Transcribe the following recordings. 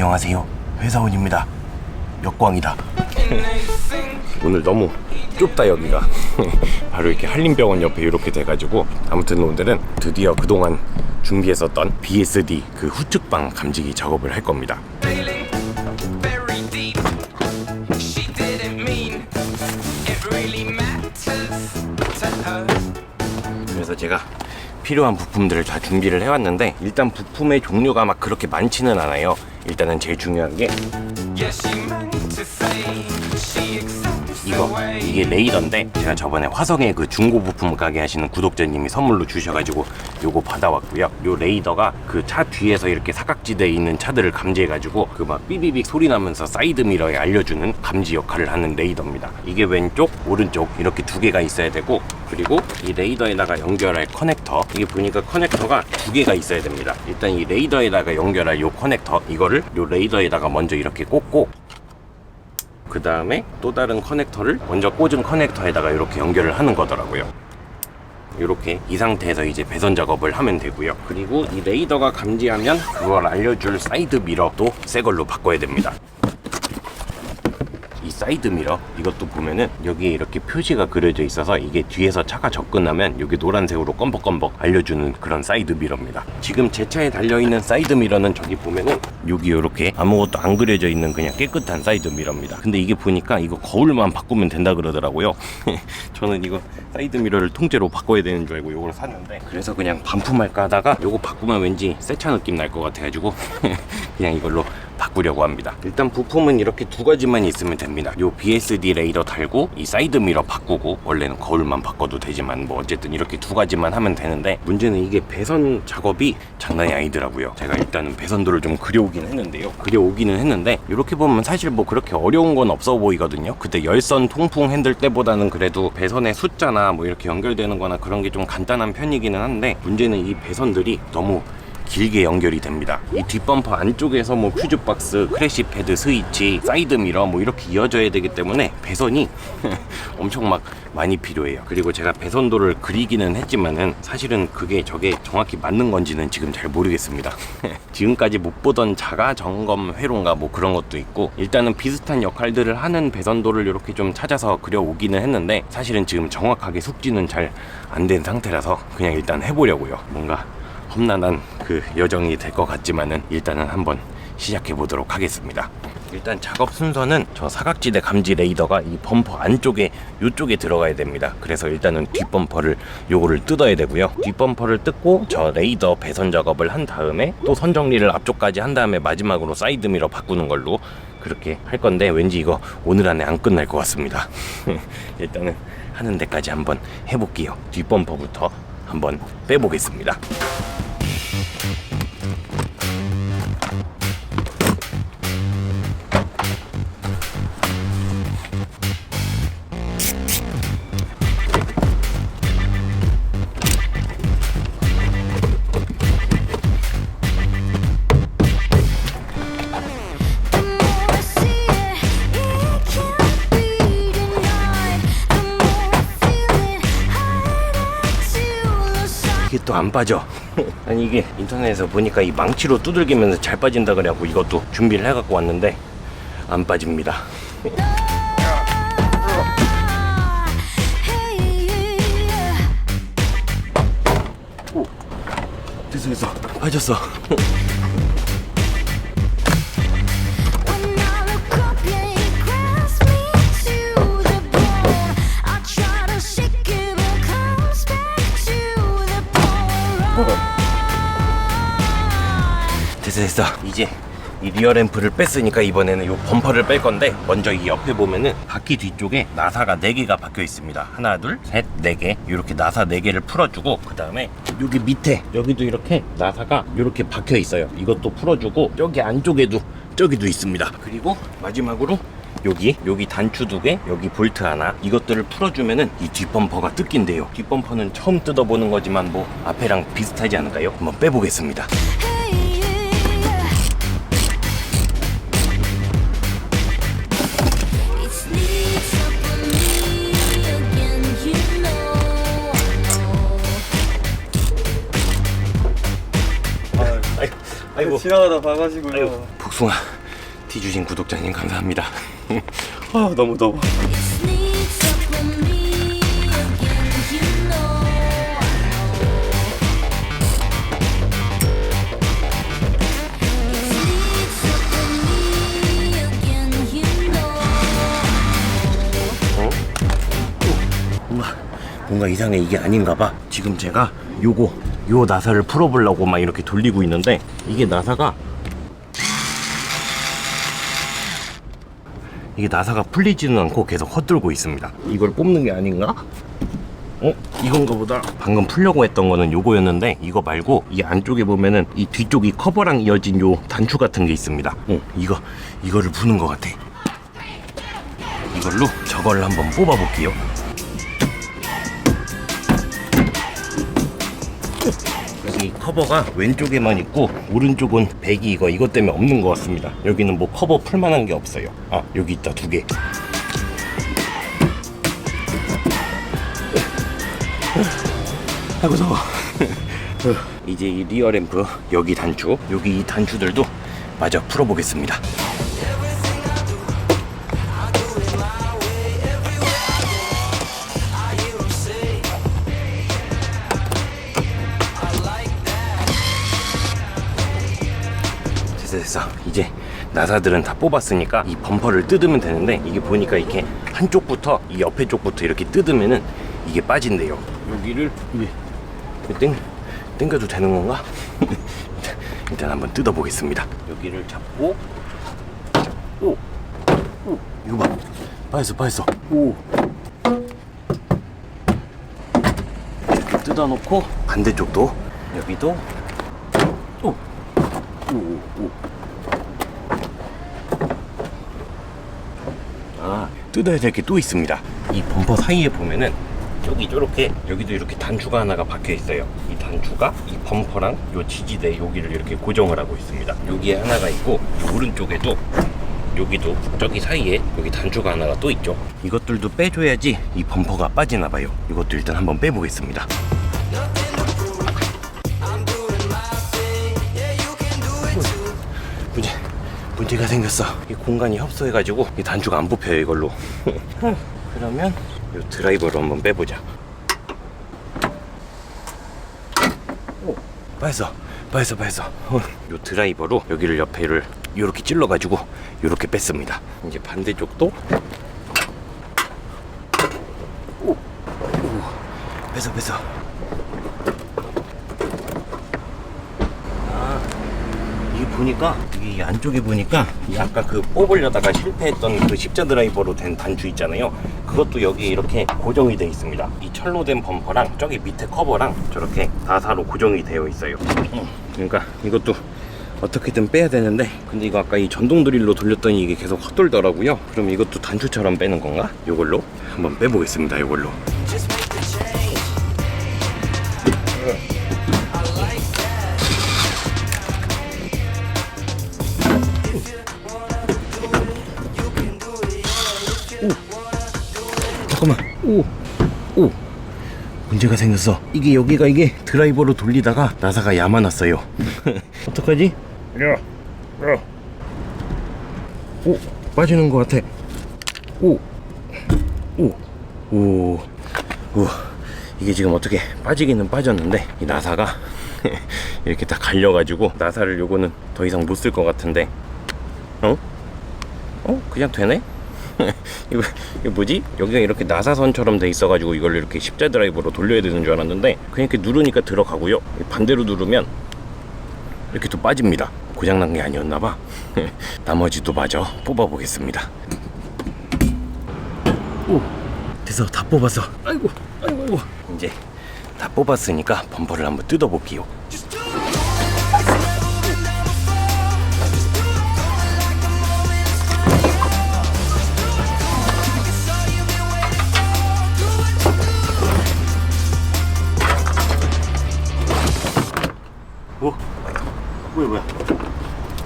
안녕하세요, 회사원입니다. 역광이다. 오늘 너무 좁다 여기가. 바로 이렇게 한림병원 옆에 이렇게 돼가지고, 아무튼 오늘은 드디어 그동안 준비했었던 BSD 그 후측방 감지기 작업을 할 겁니다. 그래서 제가 필요한 부품들을 다 준비를 해왔는데, 일단 부품의 종류가 막 그렇게 많지는 않아요. 일단은 제일 중요한 게 이게 레이더인데, 제가 저번에 화성에 그 중고 부품 가게 하시는 구독자님이 선물로 주셔가지고 요거 받아왔고요. 요 레이더가 그 차 뒤에서 이렇게 사각지대에 있는 차들을 감지해가지고 그 막 삐비빅 소리 나면서 사이드 미러에 알려주는 감지 역할을 하는 레이더입니다. 이게 왼쪽, 오른쪽 이렇게 두 개가 있어야 되고, 그리고 이 레이더에다가 연결할 커넥터, 이게 보니까 커넥터가 두 개가 있어야 됩니다. 일단 이 레이더에다가 연결할 요 커넥터, 이거를 요 레이더에다가 먼저 이렇게 꽂고, 그 다음에 또 다른 커넥터를 먼저 꽂은 커넥터에다가 이렇게 연결을 하는 거더라고요. 이렇게 이 상태에서 이제 배선 작업을 하면 되고요. 그리고 이 레이더가 감지하면 그걸 알려줄 사이드 미러도 새 걸로 바꿔야 됩니다. 이 사이드 미러, 이것도 보면은 여기에 이렇게 표시가 그려져 있어서 이게 뒤에서 차가 접근하면 여기 노란색으로 껌벅껌벅 알려주는 그런 사이드 미러입니다. 지금 제 차에 달려있는 사이드 미러는 저기 보면은 여기 이렇게 아무것도 안 그려져 있는 그냥 깨끗한 사이드 미러입니다. 근데 이게 보니까 이거 거울만 바꾸면 된다 그러더라고요. 저는 이거 사이드 미러를 통째로 바꿔야 되는 줄 알고 이걸 샀는데, 그래서 그냥 반품할까 하다가 이거 바꾸면 왠지 새 차 느낌 날 것 같아가지고 그냥 이걸로 바꾸려고 합니다. 일단 부품은 이렇게 두 가지만 있으면 됩니다. 요 BSD 레이더 달고 이 사이드 미러 바꾸고, 원래는 거울만 바꿔도 되지만 뭐 어쨌든 이렇게 두 가지만 하면 되는데, 문제는 이게 배선 작업이 장난이 아니더라고요. 제가 일단은 배선도를 좀 그려오긴 했는데 이렇게 보면 사실 뭐 그렇게 어려운 건 없어 보이거든요. 그때 열선 통풍 핸들 때보다는 그래도 배선의 숫자나 뭐 이렇게 연결되는 거나 그런 게 좀 간단한 편이기는 한데, 문제는 이 배선들이 너무 길게 연결이 됩니다. 이 뒷범퍼 안쪽에서 뭐 퓨즈박스, 크래시 패드, 스위치, 사이드 미러 뭐 이렇게 이어져야 되기 때문에 배선이 엄청 막 많이 필요해요. 그리고 제가 배선도를 그리기는 했지만은 사실은 저게 정확히 맞는 건지는 지금 잘 모르겠습니다. 지금까지 못 보던 자가 점검 회로인가 뭐 그런 것도 있고, 일단은 비슷한 역할들을 하는 배선도를 이렇게 좀 찾아서 그려오기는 했는데, 사실은 지금 정확하게 숙지는 잘 안 된 상태라서 그냥 일단 해보려고요. 뭔가 험난한 그 여정이 될 것 같지만은 일단은 한번 시작해 보도록 하겠습니다. 일단 작업 순서는 저 사각지대 감지 레이더가 이 범퍼 안쪽에 요쪽에 들어가야 됩니다. 그래서 일단은 뒷범퍼를 요거를 뜯어야 되고요. 뒷범퍼를 뜯고 저 레이더 배선 작업을 한 다음에 또 선 정리를 앞쪽까지 한 다음에 마지막으로 사이드 미러 바꾸는 걸로 그렇게 할 건데, 왠지 이거 오늘 안에 안 끝날 것 같습니다. 일단은 하는 데까지 한번 해볼게요. 뒷범퍼부터 한번 빼보겠습니다. 이게 또 안 빠져. 아니 이게 인터넷에서 보니까 이 망치로 두들기면서 잘 빠진다 그래갖고 이것도 준비를 해갖고 왔는데 안 빠집니다. 오, 됐어 빠졌어. 됐어. 이제 이 리어 램프를 뺐으니까 이번에는 이 범퍼를 뺄 건데, 먼저 이 옆에 보면은 바퀴 뒤쪽에 나사가 4개가 박혀 있습니다. 하나, 둘, 셋, 4개. 이렇게 나사 4개를 풀어주고, 그 다음에 여기 밑에 여기도 이렇게 나사가 이렇게 박혀 있어요. 이것도 풀어주고, 여기 안쪽에도 저기도 있습니다. 그리고 마지막으로 여기 단추 2개, 여기 볼트 하나, 이것들을 풀어주면은 이 뒷범퍼가 뜯긴대요. 뒷범퍼는 처음 뜯어보는 거지만 뭐 앞에랑 비슷하지 않을까요? 한번 빼보겠습니다. 아이고. 지나가다 봐가지고요. 아이고. 복숭아 티 주신 구독자님 감사합니다. 너무 더워. 뭔가 이상해. 이게 아닌가봐. 지금 제가 요 나사를 풀어보려고 막 이렇게 돌리고 있는데 이게 나사가 풀리지는 않고 계속 헛돌고 있습니다. 이걸 뽑는 게 아닌가? 이건가 보다. 방금 풀려고 했던 거는 요거였는데 이거 말고 이 안쪽에 보면은 이 뒤쪽이 커버랑 이어진 요 단추 같은 게 있습니다. 이거를 푸는 것 같아. 이걸로 저걸 한번 뽑아 볼게요. 여기 커버가 왼쪽에만 있고 오른쪽은 백이 이것 때문에 없는 것 같습니다. 여기는 뭐 커버 풀만한 게 없어요. 여기 있다, 2개. 아이고 더워. 이제 이 리어 램프 여기 단추, 여기 이 단추들도 마저 풀어보겠습니다. 됐어. 이제 나사들은 다 뽑았으니까 이 범퍼를 뜯으면 되는데 이게 보니까 이렇게 한쪽부터 이 옆에 쪽부터 이렇게 뜯으면은 이게 빠진대요. 여기를 당겨도 되는 건가? 일단 한번 뜯어 보겠습니다. 여기를 잡고 이거 봐. 빠졌어. 이렇게 뜯어 놓고 반대쪽도 여기도 뜯어야 될 게 또 있습니다. 이 범퍼 사이에 보면은 여기 이렇게 여기도 이렇게 단추가 하나가 박혀 있어요. 이 단추가 이 범퍼랑 요 지지대 여기를 이렇게 고정을 하고 있습니다. 여기에 하나가 있고 오른쪽에도 여기도 저기 사이에 여기 단추가 하나가 또 있죠. 이것들도 빼줘야지 이 범퍼가 빠지나 봐요. 이것도 일단 한번 빼보겠습니다. 문제가 생겼어. 이 공간이 협소해가지고 이 단추가 안 뽑혀요, 이걸로. 그러면 이 드라이버로 한번 빼보자. 빠졌어. 이 드라이버로 여기를 옆에를 이렇게 찔러가지고 이렇게 뺐습니다. 이제 반대쪽도 뺐어. 보니까 이 안쪽에 보니까 이 아까 그 뽑으려다가 실패했던 그 십자 드라이버로 된 단추 있잖아요. 그것도 여기 이렇게 고정이 되어 있습니다. 이 철로 된 범퍼랑 저기 밑에 커버랑 저렇게 나사로 고정이 되어 있어요. 그러니까 이것도 어떻게든 빼야 되는데 근데 이거 아까 이 전동 드릴로 돌렸더니 이게 계속 헛돌더라고요. 그럼 이것도 단추처럼 빼는 건가? 이걸로 한번 빼보겠습니다. 이걸로. 잠깐만. 문제가 생겼어. 여기가 드라이버로 돌리다가 나사가 야만왔어요. 어떡하지? 빠지는 것 같아. 이게 지금 어떻게 빠지기는 빠졌는데 이 나사가 이렇게 다 갈려가지고 나사를 요거는 더 이상 못 쓸 것 같은데 그냥 되네? 이거 뭐지? 여기가 이렇게 나사선처럼 돼 있어가지고 이걸 이렇게 십자 드라이버로 돌려야 되는 줄 알았는데 그냥 이렇게 누르니까 들어가고요. 반대로 누르면 이렇게 또 빠집니다. 고장난 게 아니었나봐. 나머지도 마저 뽑아보겠습니다. 됐어. 다 뽑았어. 아이고. 이제 다 뽑았으니까 범퍼를 한번 뜯어볼게요.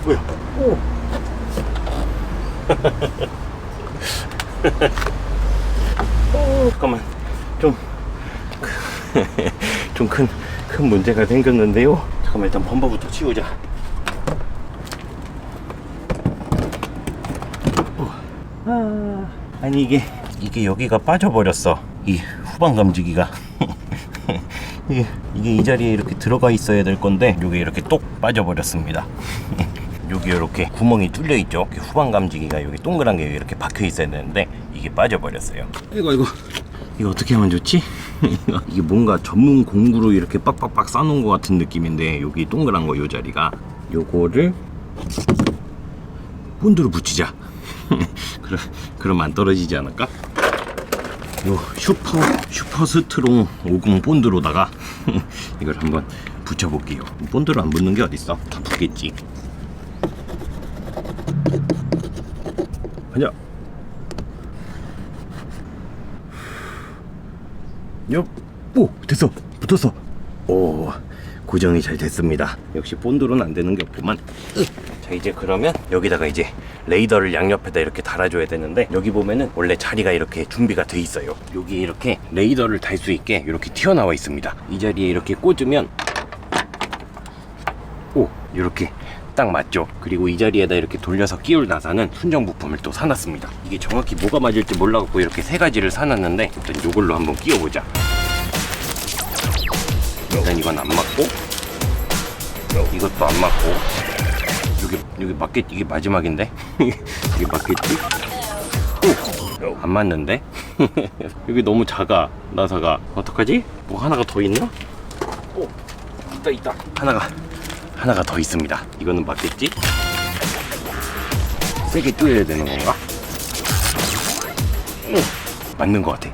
뭐야? 잠깐만. 좀 큰 문제가 생겼는데요. 잠깐만 일단 범퍼부터 치우자. 아니 이게 여기가 빠져버렸어. 이 후방 감지기가. 이게 이 자리에 이렇게 들어가 있어야 될 건데 이게 이렇게 똑 빠져버렸습니다. 여기 이렇게 구멍이 뚫려 있죠. 후방 감지기가 여기 동그란 게 이렇게 박혀 있어야 되는데 이게 빠져버렸어요. 아이고 이거 어떻게 하면 좋지? 이게 뭔가 전문 공구로 이렇게 빡빡빡 싸놓은 것 같은 느낌인데 여기 동그란 거 요 자리가 요거를 본드로 붙이자. 그럼 안 떨어지지 않을까? 요 슈퍼 스트롱 50 본드로다가 이걸 한번 붙여볼게요. 본드로 안 붙는 게 어딨어? 다 붙겠지. 가자. 오, 됐어. 붙었어. 오, 고정이 잘 됐습니다. 역시 본드로는 안 되는 게 없구만. 자, 이제 그러면 여기다가 이제 레이더를 양옆에다 이렇게 달아줘야 되는데 여기 보면은 원래 자리가 이렇게 준비가 돼 있어요. 여기 이렇게 레이더를 달 수 있게 이렇게 튀어나와 있습니다. 이 자리에 이렇게 꽂으면 오, 이렇게 딱 맞죠. 그리고 이 자리에다 이렇게 돌려서 끼울 나사는 순정 부품을 또 사놨습니다. 이게 정확히 뭐가 맞을지 몰라갖고 이렇게 세 가지를 사놨는데 일단 이걸로 한번 끼워보자. 일단 이건 안 맞고 이것도 안 맞고 여기 맞겠지? 이게 마지막인데? 이게 맞겠지? 오! 안 맞는데? 여기 너무 작아 나사가. 어떡하지? 뭐 하나가 더 있나? 오! 있다 하나가 더 있습니다. 이거는 맞겠지? 세게 뚫려야 되는 건가? 맞는 것 같아.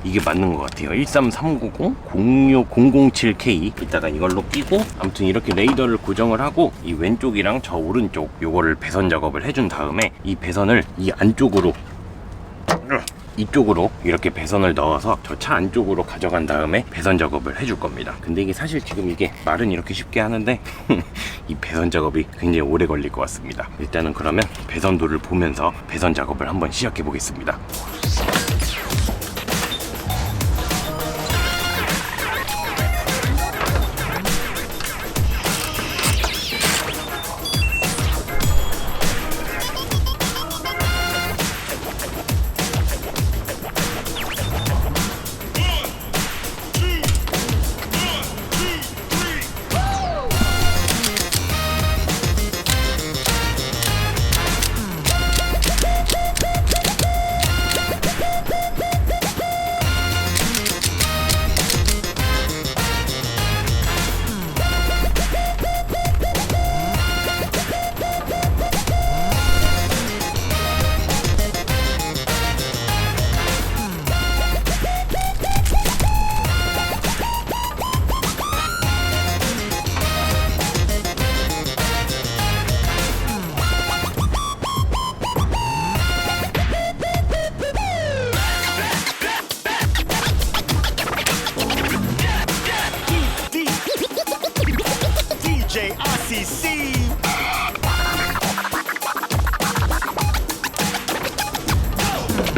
이게 맞는 것 같아요. 13390-06007K 이따가 이걸로 끼고 아무튼 이렇게 레이더를 고정을 하고 이 왼쪽이랑 저 오른쪽 요거를 배선 작업을 해준 다음에 이 배선을 이 안쪽으로 이쪽으로 이렇게 배선을 넣어서 저 차 안쪽으로 가져간 다음에 배선 작업을 해줄 겁니다. 근데 이게 사실 지금 이게 말은 이렇게 쉽게 하는데 이 배선 작업이 굉장히 오래 걸릴 것 같습니다. 일단은 그러면 배선도를 보면서 배선 작업을 한번 시작해 보겠습니다.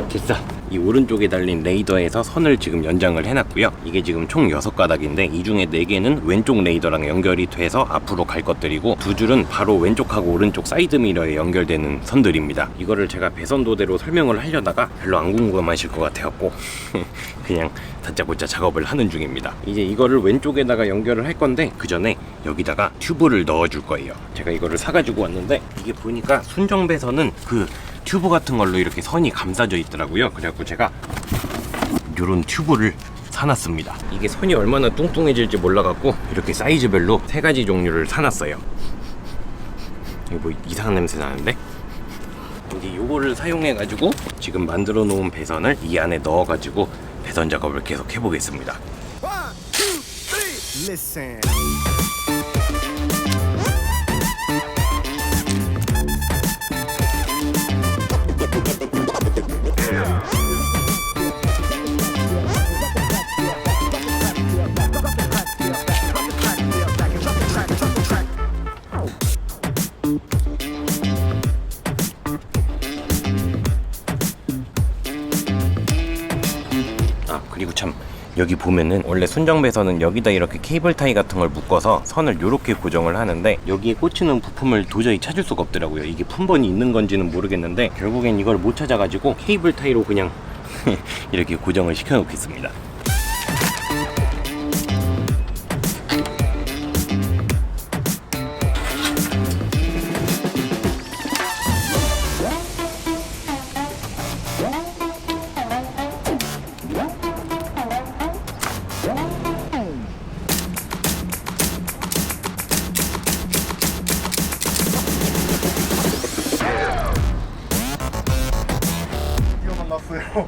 됐어. 이 오른쪽에 달린 레이더에서 선을 지금 연장을 해놨고요. 이게 지금 총 6가닥인데 이 중에 4개는 왼쪽 레이더랑 연결이 돼서 앞으로 갈 것들이고 2줄은 바로 왼쪽하고 오른쪽 사이드 미러에 연결되는 선들입니다. 이거를 제가 배선도대로 설명을 하려다가 별로 안 궁금하실 것 같아갖고 그냥 다짜고짜 작업을 하는 중입니다. 이제 이거를 왼쪽에다가 연결을 할 건데 그 전에 여기다가 튜브를 넣어줄 거예요. 제가 이거를 사가지고 왔는데 이게 보니까 순정 배선은 그 튜브 같은 걸로 이렇게 선이 감싸져 있더라고요. 그래갖고 제가 요런 튜브를 사놨습니다. 이게 선이 얼마나 뚱뚱해질지 몰라갖고 이렇게 사이즈별로 3가지 종류를 사놨어요. 이거 뭐 이상한 냄새 나는데? 이제 요거를 사용해가지고 지금 만들어 놓은 배선을 이 안에 넣어가지고 배선 작업을 계속 해보겠습니다. 1, 2, 3, listen. 그리고 참 여기 보면은 원래 순정배선은 여기다 이렇게 케이블 타이 같은 걸 묶어서 선을 이렇게 고정을 하는데 여기에 꽂히는 부품을 도저히 찾을 수가 없더라고요. 이게 품번이 있는 건지는 모르겠는데 결국엔 이걸 못 찾아가지고 케이블 타이로 그냥 이렇게 고정을 시켜 놓겠습니다.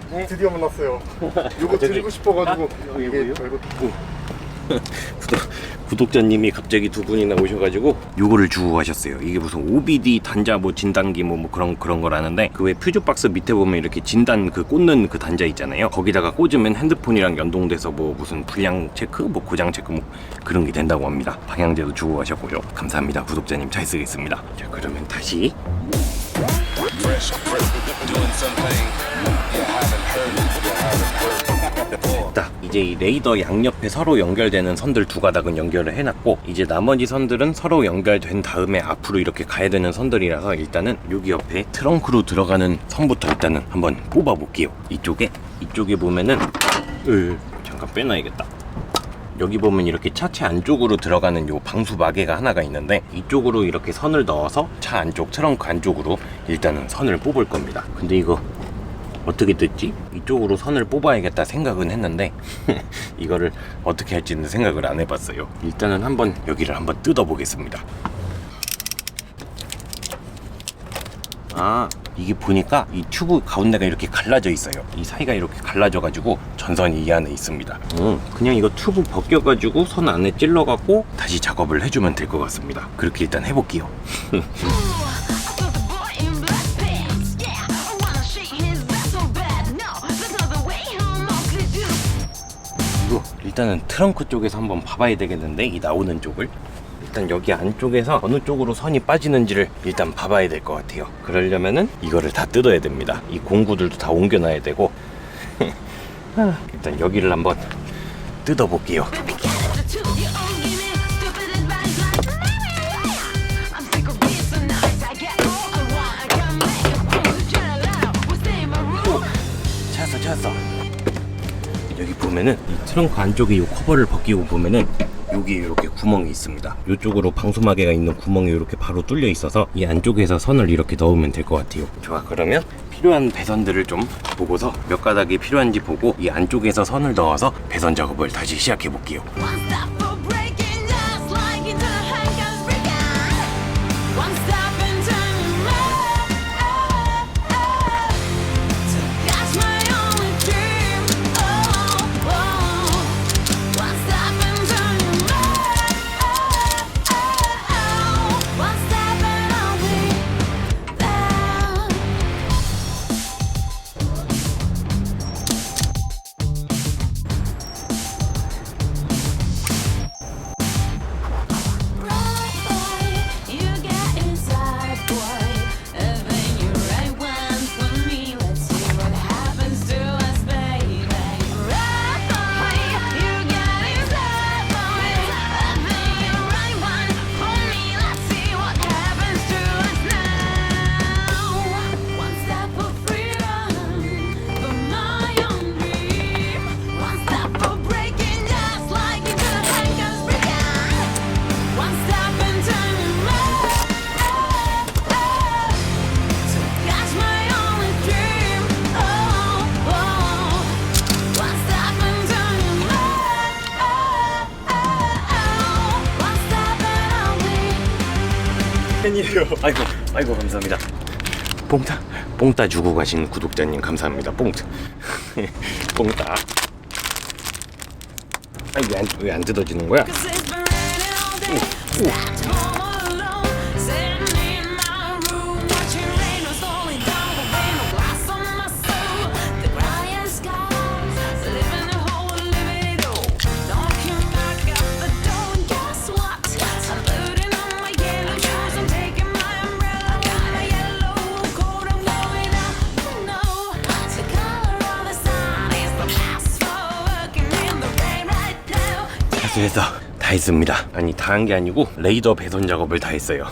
네? 드디어 만났어요. 이거 드리고 싶어가지고 이게 별거 구독자님이 갑자기 두 분이나 오셔가지고 요거를 주고 가셨어요. 이게 무슨 OBD 단자 뭐 진단기 뭐 그런 거라는데 그 왜 퓨즈 박스 밑에 보면 이렇게 진단 그 꽂는 그 단자 있잖아요. 거기다가 꽂으면 핸드폰이랑 연동돼서 뭐 무슨 불량 체크 뭐 고장 체크 뭐 그런 게 된다고 합니다. 방향제도 주고 가셨고요. 감사합니다. 구독자님 잘 쓰겠습니다. 자, 그러면 다시 딱 이제 이 레이더 양옆에 서로 연결되는 선들 두 가닥은 연결을 해놨고 이제 나머지 선들은 서로 연결된 다음에 앞으로 이렇게 가야 되는 선들이라서 일단은 여기 옆에 트렁크로 들어가는 선부터 일단은 한번 뽑아 볼게요. 이쪽에 보면은 잠깐 빼놔야겠다. 여기 보면 이렇게 차체 안쪽으로 들어가는 요 방수 마개가 하나가 있는데 이쪽으로 이렇게 선을 넣어서 차 안쪽 트렁크 안쪽으로 일단은 선을 뽑을 겁니다. 근데 이거 어떻게 뜯지? 이쪽으로 선을 뽑아야겠다 생각은 했는데 이거를 어떻게 할지는 생각을 안 해봤어요. 일단은 한번 여기를 한번 뜯어 보겠습니다. 아, 이게 보니까 이 튜브 가운데가 이렇게 갈라져 있어요. 이 사이가 이렇게 갈라져 가지고 전선이 이 안에 있습니다. 그냥 이거 튜브 벗겨 가지고 선 안에 찔러 갖고 다시 작업을 해주면 될 것 같습니다. 그렇게 일단 해볼게요. 일단은 트렁크 쪽에서 한번 봐봐야 되겠는데 이 나오는 쪽을 일단 여기 안쪽에서 어느 쪽으로 선이 빠지는지를 일단 봐봐야 될 것 같아요. 그러려면은 이거를 다 뜯어야 됩니다. 이 공구들도 다 옮겨놔야 되고 일단 여기를 한번 뜯어볼게요. 찾았어. 여기 보면은 이 트렁크 안쪽에 이 커버를 벗기고 보면은 여기 이렇게 구멍이 있습니다. 이쪽으로 방수마개가 있는 구멍이 이렇게 바로 뚫려 있어서 이 안쪽에서 선을 이렇게 넣으면 될 것 같아요. 좋아, 그러면 필요한 배선들을 좀 보고서 몇 가닥이 필요한지 보고 이 안쪽에서 선을 넣어서 배선 작업을 다시 시작해 볼게요. 팬이에요. 아이고 감사합니다. 뽕따 주고 가신 구독자님 감사합니다. 뽕따. 아니 왜 안 뜯어지는 거야? 됐어. 다 했습니다. 아니, 다 한 게 아니고 레이더 배선 작업을 다 했어요.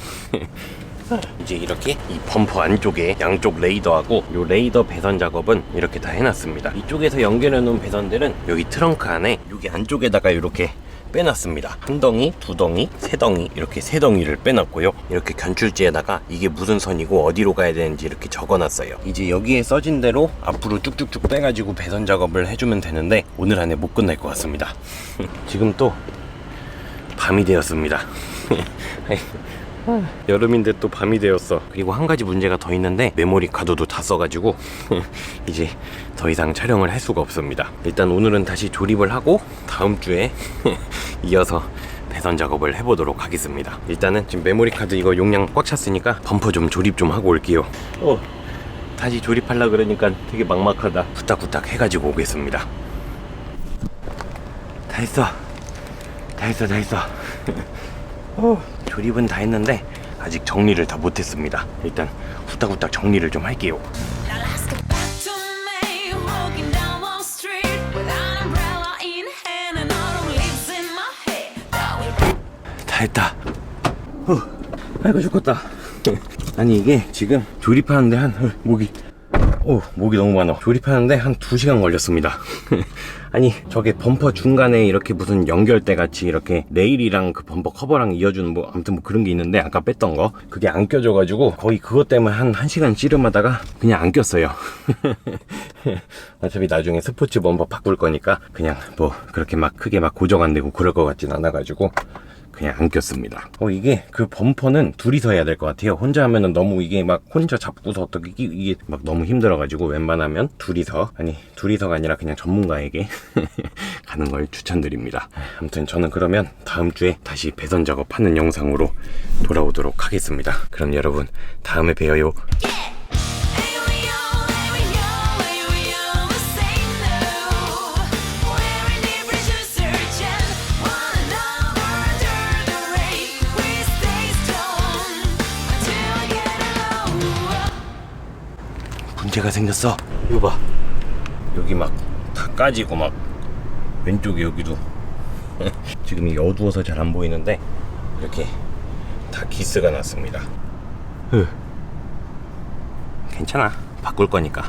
이제 이렇게 이 범퍼 안쪽에 양쪽 레이더하고 요 레이더 배선 작업은 이렇게 다 해놨습니다. 이쪽에서 연결해 놓은 배선들은 여기 트렁크 안에 여기 안쪽에다가 이렇게 빼놨습니다. 한 덩이, 두 덩이, 세 덩이, 이렇게 세 덩이를 빼놨고요. 이렇게 견출지에다가 이게 무슨 선이고 어디로 가야 되는지 이렇게 적어놨어요. 이제 여기에 써진 대로 앞으로 쭉쭉쭉 빼가지고 배선 작업을 해주면 되는데 오늘 안에 못 끝날 것 같습니다. 지금 또 밤이 되었습니다. 여름인데 또 밤이 되었어. 그리고 한 가지 문제가 더 있는데 메모리 카드도 다 써가지고 이제 더 이상 촬영을 할 수가 없습니다. 일단 오늘은 다시 조립을 하고 다음 주에 이어서 배선 작업을 해보도록 하겠습니다. 일단은 지금 메모리 카드 이거 용량 꽉 찼으니까 범퍼 좀 조립 좀 하고 올게요. 다시 조립하려 그러니까 되게 막막하다. 후딱후딱 해가지고 오겠습니다. 다 했어. 조립은 다 했는데 아직 정리를 다 못했습니다. 일단 후딱후딱 정리를 좀 할게요. 다 했다. 아이고 죽겠다. 아니 이게 지금 조립하는데 목이 너무 많아. 조립하는데 한 2시간 걸렸습니다. 아니 저게 범퍼 중간에 이렇게 무슨 연결대 같이 이렇게 레일이랑 그 범퍼 커버랑 이어주는 뭐 아무튼 뭐 그런 게 있는데 아까 뺐던 거 그게 안 껴져가지고 거의 그것 때문에 한 1시간 씨름하다가 그냥 안 꼈어요. 어차피 나중에 스포츠 범퍼 바꿀 거니까 그냥 뭐 그렇게 막 크게 막 고정 안 되고 그럴 것 같진 않아가지고 그냥 안 꼈습니다. 이게 그 범퍼는 둘이서 해야 될 것 같아요. 혼자 하면은 너무 이게 막 혼자 잡고서 어떻게 이게 막 너무 힘들어가지고 웬만하면 둘이서가 아니라 그냥 전문가에게 가는 걸 추천드립니다. 아무튼 저는 그러면 다음 주에 다시 배선 작업하는 영상으로 돌아오도록 하겠습니다. 그럼 여러분 다음에 봬요. 문제가 생겼어. 이거 봐. 여기 막 다 까지고 막 왼쪽에 여기도 지금 이게 어두워서 잘 안 보이는데 이렇게 다 기스가 났습니다. 괜찮아. 바꿀 거니까.